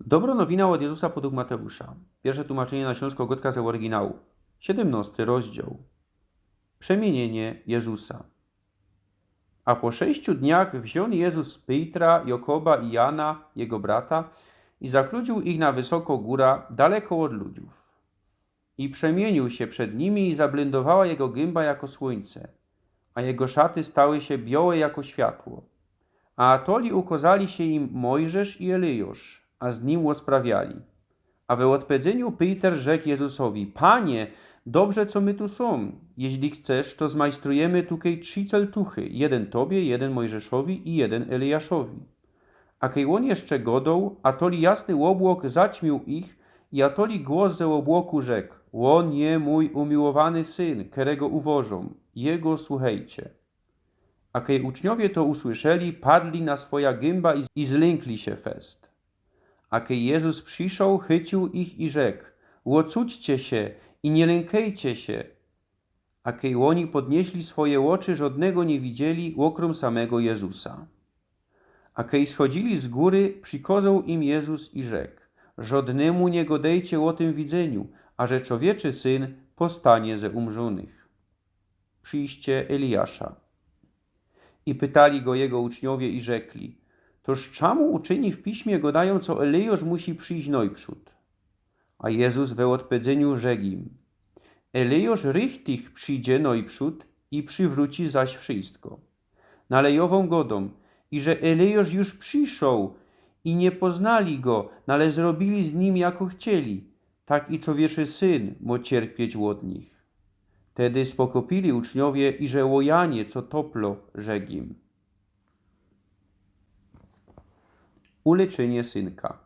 Dobro nowina od Jezusa podług Mateusza. Pierwsze tłumaczenie na śląsko-gotka z oryginału. 17 rozdział. Przemienienie Jezusa. A po 6 dniach wziął Jezus Pietra, Jakoba i Jana, jego brata, i zakludził ich na wysoko góra, daleko od ludziów. I przemienił się przed nimi i zablendowała jego gęba jako słońce, a jego szaty stały się białe jako światło. A atoli ukazali się im Mojżesz i Eliasz, a z nim łosprawiali. A we odpowiedzeniu Peter rzekł Jezusowi: Panie, dobrze co my tu są. Jeśli chcesz, to zmajstrujemy tukej 3 celtuchy, jeden Tobie, jeden Mojżeszowi i jeden Eliaszowi. A kiedy on jeszcze godał, atoli jasny obłok zaćmił ich i atoli głos ze obłoku rzekł: On je mój umiłowany syn, którego uwożą, jego słuchajcie. A kiedy uczniowie to usłyszeli, padli na swoja gęba i zlękli się fest. A kiedy Jezus przyszedł, chycił ich i rzekł: Łocućcie się i nie lękajcie się. A kiedy oni podnieśli swoje oczy, żadnego nie widzieli, okrom samego Jezusa. A kiedy schodzili z góry, przykazał im Jezus i rzekł: Żadnemu nie godejcie o tym widzeniu, a że człowieczy Syn powstanie ze umrzonych. Przyjście Eliasza. I pytali go jego uczniowie i rzekli: Toż czemu uczyni w piśmie gadają, co Eliasz musi przyjść najprzód? A Jezus we odpowiedzeniu rzekł im: Eliasz richtig przyjdzie najprzód i przywróci zaś wszystko. Nalejową godą, i że Eliasz już przyszedł i nie poznali go, ale zrobili z nim jako chcieli, tak i człowieczy Syn mo cierpieć od nich. Tedy spokopili uczniowie i że łojanie, co toplo, rzekł im. Uleczenie synka.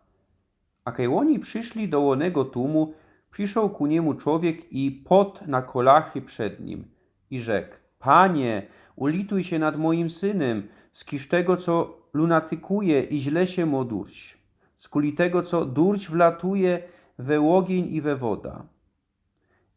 A kiedy oni przyszli do łonego tłumu, przyszedł ku niemu człowiek i pot na kolachy przed nim i rzekł: Panie, ulituj się nad moim synem, skiż tego, co lunatykuje i źle się mo durć, skuli tego, co durć wlatuje we ogień i we woda.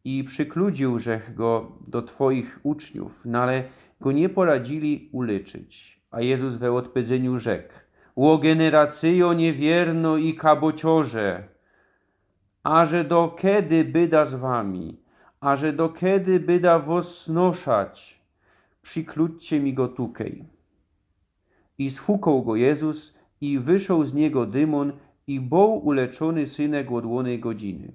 I przykludził żech go do twoich uczniów, no ale go nie poradzili uleczyć. A Jezus we odpowiedzeniu rzekł: Ło generacyjo niewierno i kabociorze, aże do kiedy byda z wami, aże do kiedy byda was znoszać, przykludźcie mi go tukej. I sfukał go Jezus i wyszedł z niego dymon i był uleczony synek od łonej godziny.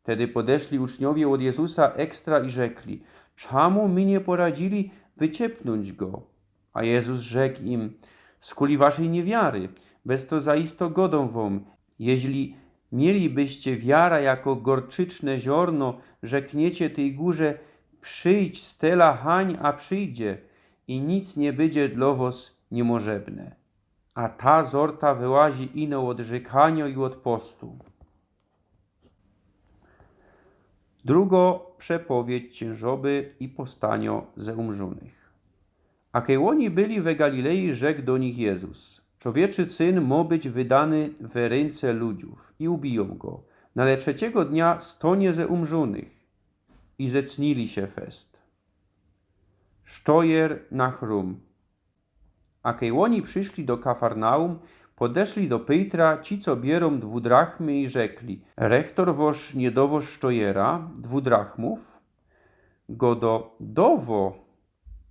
Tedy podeszli uczniowie od Jezusa ekstra i rzekli: Czemu my nie poradzili wyciepnąć go? A Jezus rzekł im: Skuli waszej niewiary, bez to zaisto godą wam, jeśli mielibyście wiara jako gorczyczne ziarno, rzekniecie tej górze: przyjdź z tela hań, a przyjdzie, i nic nie będzie dla was niemożebne. A ta zorta wyłazi ino od rzekania i od postu. Drugo przepowiedź ciężoby i postanio ze umrzonych. A kiedy oni byli we Galilei, rzekł do nich Jezus: Człowieczy Syn mo być wydany we ręce ludziów i ubiją go, ale 3 dnia stonie ze umrzonych. I zecnili się fest. Sztojer na chrum. A kiedy oni przyszli do Kafarnaum, podeszli do Pietra ci, co bierą 2 drachmy i rzekli: Rektor wosz nie dowoż sztojera 2 drachmów? Godo dowo.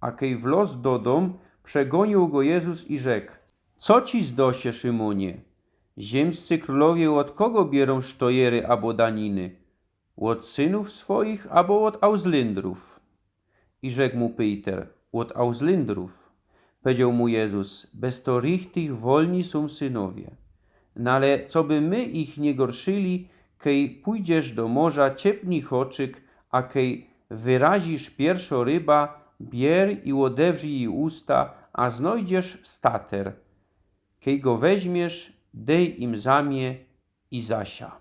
A kiedy w los dodom, przegonił go Jezus i rzekł: Co ci zdosie, Szymonie? Ziemscy królowie od kogo bierą sztojery abo daniny? Od synów swoich abo od auslindrów? I rzekł mu Peter: Od auslindrów. Powiedział mu Jezus: Bez to richtig wolni są synowie. No ale co by my ich nie gorszyli, kej pójdziesz do morza, ciepnij choczyk, a kej wyrazisz pierwszo ryba, bier i odewrzyj jej usta, a znajdziesz stater. Kej go weźmiesz, dej im zamie i zasia.